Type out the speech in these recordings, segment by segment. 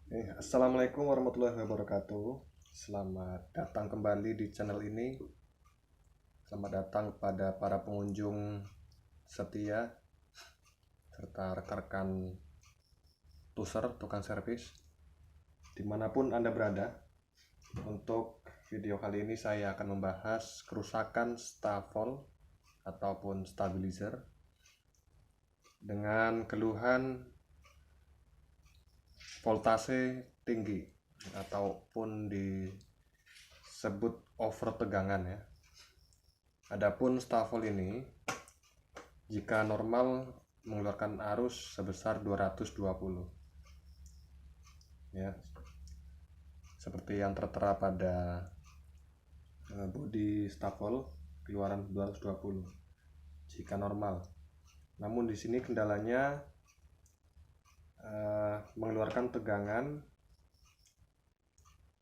Assalamualaikum warahmatullahi wabarakatuh. Selamat datang kembali di channel ini. Selamat datang pada para pengunjung setia serta rekan-rekan tuser, tukang servis dimanapun Anda berada. Untuk video kali ini saya akan membahas kerusakan stafol ataupun stabilizer dengan keluhan voltase tinggi ataupun disebut over tegangan ya. Adapun stafol ini jika normal mengeluarkan arus sebesar 220 ya, seperti yang tertera pada bodi stafol, keluaran 220 jika normal. Namun di sini kendalanya mengeluarkan tegangan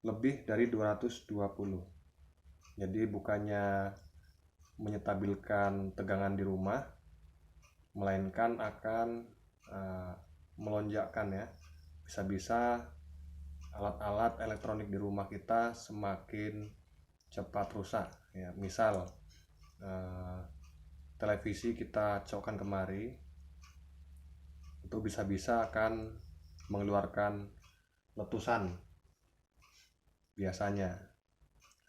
lebih dari 220. Jadi bukannya menyetabilkan tegangan di rumah, melainkan akan melonjakkan ya. Bisa-bisa alat-alat elektronik di rumah kita semakin cepat rusak ya. Misal televisi kita cokkan kemari, itu bisa-bisa akan mengeluarkan letusan biasanya,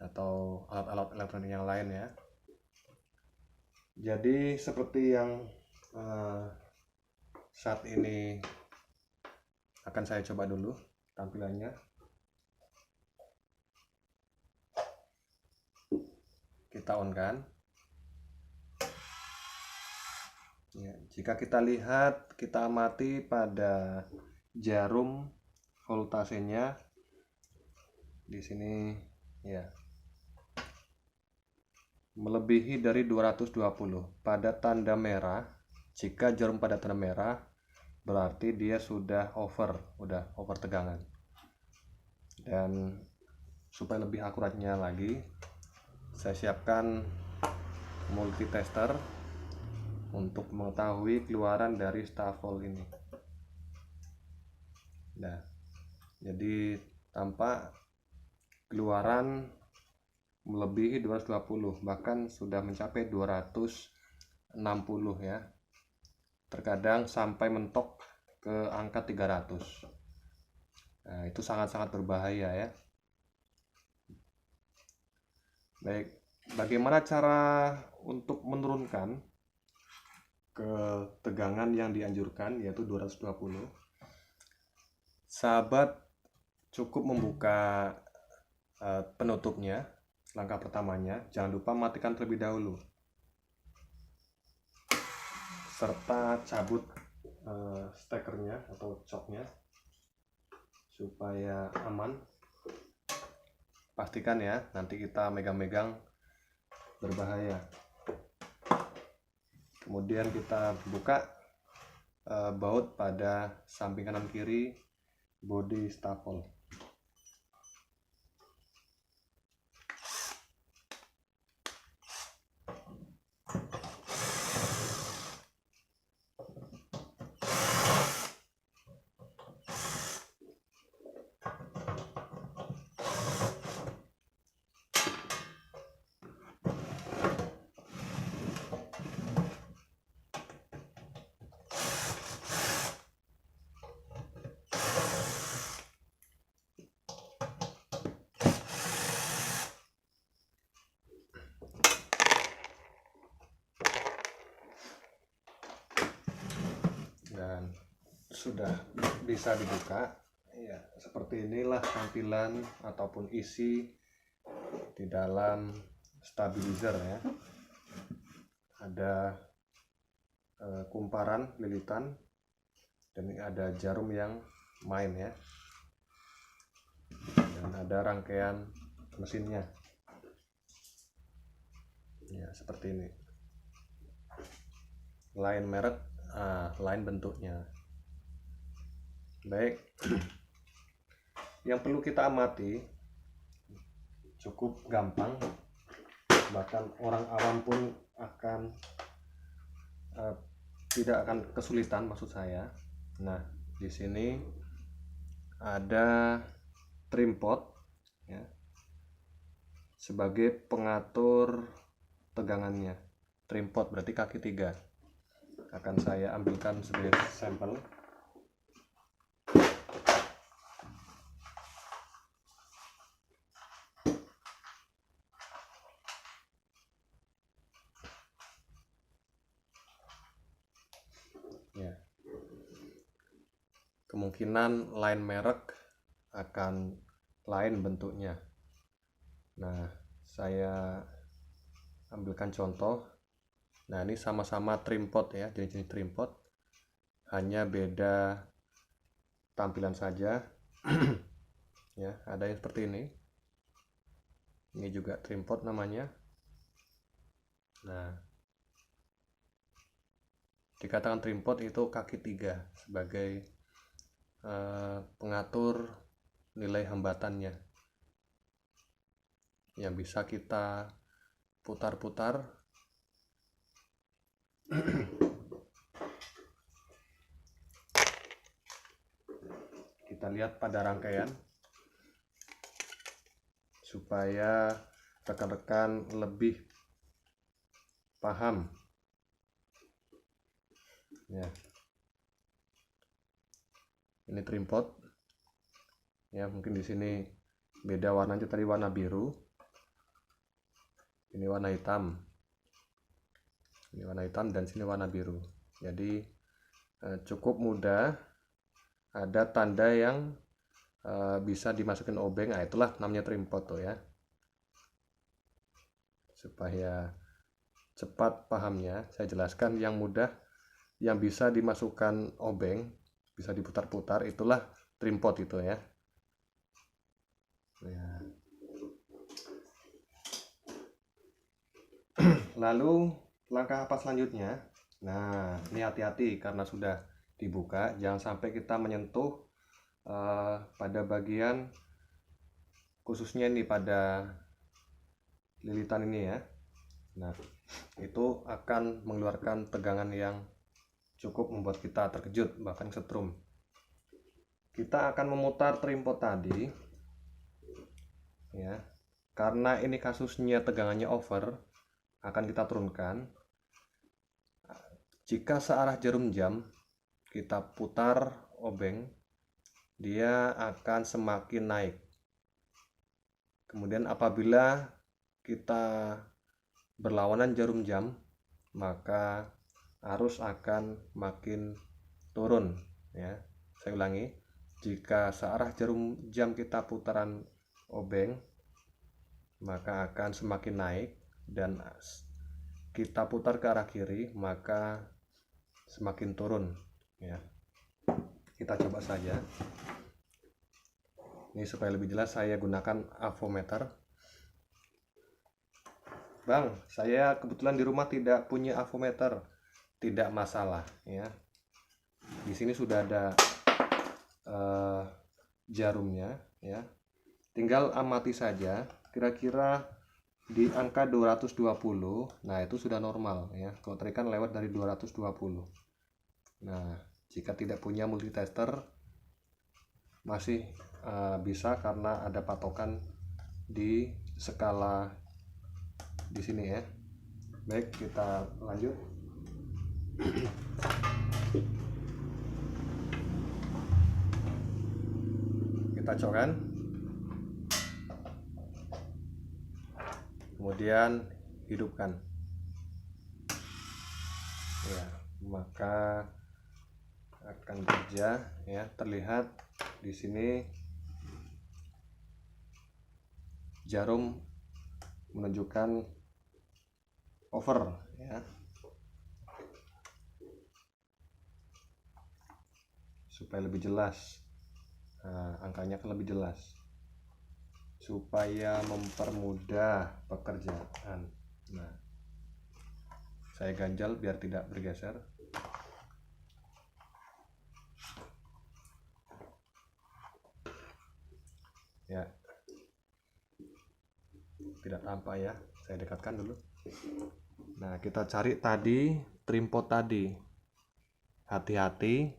atau alat-alat elektronik yang lain ya. Jadi seperti yang saat ini akan saya coba dulu tampilannya. Kita on kan ya. Jika kita lihat, kita amati pada jarum voltasenya di sini ya, melebihi dari 220 pada tanda merah. Jika jarum pada tanda merah berarti dia sudah over tegangan. Dan supaya lebih akuratnya lagi, saya siapkan multitester untuk mengetahui keluaran dari stafol ini. Nah, jadi tampak keluaran melebihi 220, bahkan sudah mencapai 260 ya. Terkadang sampai mentok ke angka 300. Nah, itu sangat-sangat berbahaya ya. Baik, bagaimana cara untuk menurunkan ketegangan yang dianjurkan, yaitu 220? Sahabat cukup membuka penutupnya. Langkah pertamanya, jangan lupa matikan terlebih dahulu, serta cabut stekernya atau coknya supaya aman. Pastikan ya, nanti kita megang-megang berbahaya. Kemudian kita buka baut pada samping kanan kiri bodi stafol. Dan sudah bisa dibuka ya. Seperti inilah tampilan ataupun isi di dalam stabilizer ya. Ada kumparan lilitan, dan ada jarum yang main ya, dan ada rangkaian mesinnya ya, seperti ini. Lain merek, lain bentuknya. Baik, yang perlu kita amati cukup gampang, bahkan orang awam pun akan tidak akan kesulitan, maksud saya. Nah, di sini ada trim pot ya, sebagai pengatur tegangannya. Trim pot berarti kaki 3. Akan saya ambilkan sebagai sampel. Ya. Kemungkinan lain merek akan lain bentuknya. Nah, saya ambilkan contoh. Nah, ini sama-sama trim pot ya, jenis-jenis trim pot, hanya beda tampilan saja. Ya, ada yang seperti ini. Ini juga trim pot namanya. Nah, dikatakan trim pot itu kaki 3 sebagai pengatur nilai hambatannya, yang bisa kita putar-putar kita lihat pada rangkaian supaya rekan-rekan lebih paham ya. Ini trim pot ya, mungkin di sini beda warnanya, tadi warna biru, ini warna hitam, ini warna hitam, dan sini warna biru. Jadi cukup mudah. Ada tanda yang bisa dimasukin obeng. Nah, itulah namanya trim pot tuh ya, supaya cepat pahamnya saya jelaskan. Yang mudah, yang bisa dimasukkan obeng, bisa diputar-putar, itulah trim pot itu ya. Lalu langkah apa selanjutnya? Nah, ini hati-hati karena sudah dibuka, jangan sampai kita menyentuh pada bagian, khususnya ini pada lilitan ini ya. Nah, itu akan mengeluarkan tegangan yang cukup membuat kita terkejut, bahkan setrum. Kita akan memutar trim pot tadi ya, karena ini kasusnya tegangannya over, akan kita turunkan. Jika searah jarum jam kita putar obeng, dia akan semakin naik. Kemudian apabila kita berlawanan jarum jam, maka arus akan makin turun ya. Saya ulangi, jika searah jarum jam kita putaran obeng, maka akan semakin naik, dan kita putar ke arah kiri, maka semakin turun ya. Kita coba saja. Ini supaya lebih jelas saya gunakan avometer. Bang, saya kebetulan di rumah tidak punya avometer. Tidak masalah ya. Di sini sudah ada jarumnya ya. Tinggal amati saja kira-kira di angka 220. Nah, itu sudah normal ya. Kalau tadi kan lewat dari 220. Nah, jika tidak punya multitester masih bisa, karena ada patokan di skala di sini ya. Baik, kita lanjut. Kita colokkan, kemudian hidupkan ya, maka akan kerja ya. Terlihat di sini jarum menunjukkan over ya. Supaya lebih jelas, angkanya akan lebih jelas, supaya mempermudah pekerjaan. Nah, saya ganjal biar tidak bergeser. Ya, tidak tampak ya, saya dekatkan dulu. Nah, kita cari tadi trim pot tadi. Hati-hati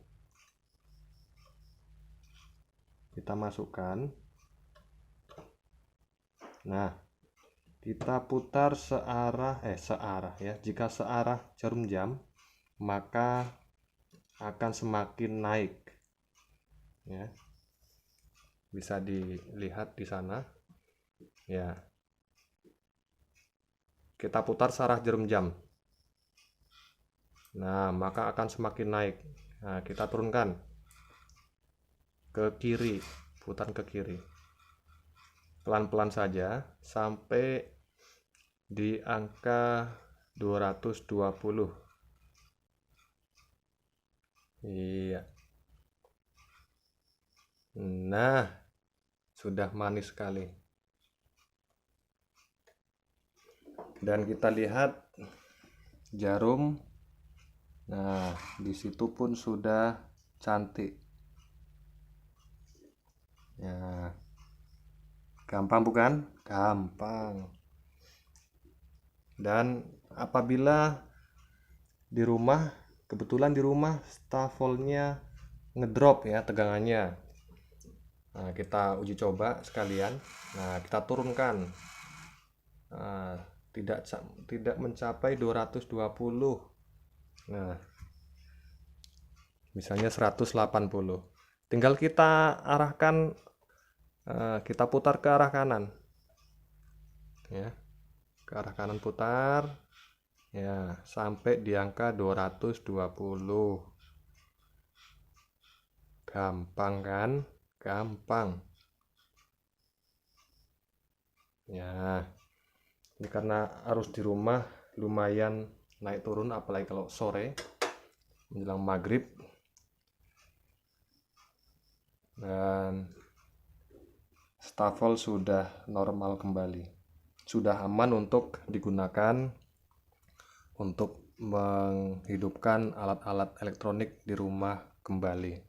kita masukkan. Nah, kita putar searah ya. Jika searah jarum jam, maka akan semakin naik ya. Bisa dilihat di sana ya. Kita putar searah jarum jam. Nah, maka akan semakin naik. Nah, kita turunkan ke kiri, putar ke kiri. Pelan-pelan saja sampai di angka 220. Iya. Nah, sudah manis sekali. Dan kita lihat jarum. Nah, di situ pun sudah cantik. Ya. Gampang bukan? Gampang. Dan apabila di rumah, kebetulan di rumah stafolnya ngedrop ya tegangannya. Nah, kita uji coba sekalian. Nah, kita turunkan. Nah, tidak mencapai 220. Nah, misalnya 180. Tinggal kita arahkan, kita putar ke arah kanan ya, ke arah kanan putar ya, sampai di angka 220. Gampang kan? Gampang ya. Ini karena arus di rumah lumayan naik turun, apalagi kalau sore menjelang maghrib. Dan stafel sudah normal kembali, sudah aman untuk digunakan untuk menghidupkan alat-alat elektronik di rumah kembali.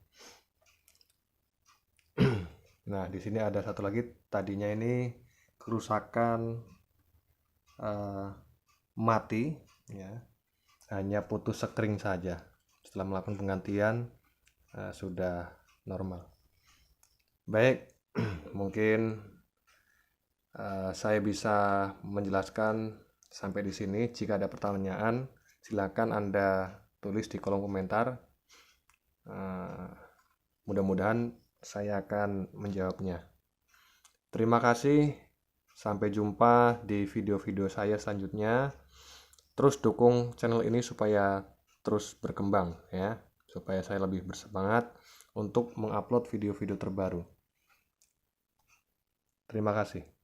Nah, di sini ada satu lagi, tadinya ini kerusakan mati ya, hanya putus sekring saja. Setelah melakukan penggantian sudah normal. Baik, mungkin saya bisa menjelaskan sampai di sini. Jika ada pertanyaan, silakan Anda tulis di kolom komentar. Mudah-mudahan saya akan menjawabnya. Terima kasih. Sampai jumpa di video-video saya selanjutnya. Terus dukung channel ini supaya terus berkembang ya, supaya saya lebih bersemangat untuk mengupload video-video terbaru. Terima kasih.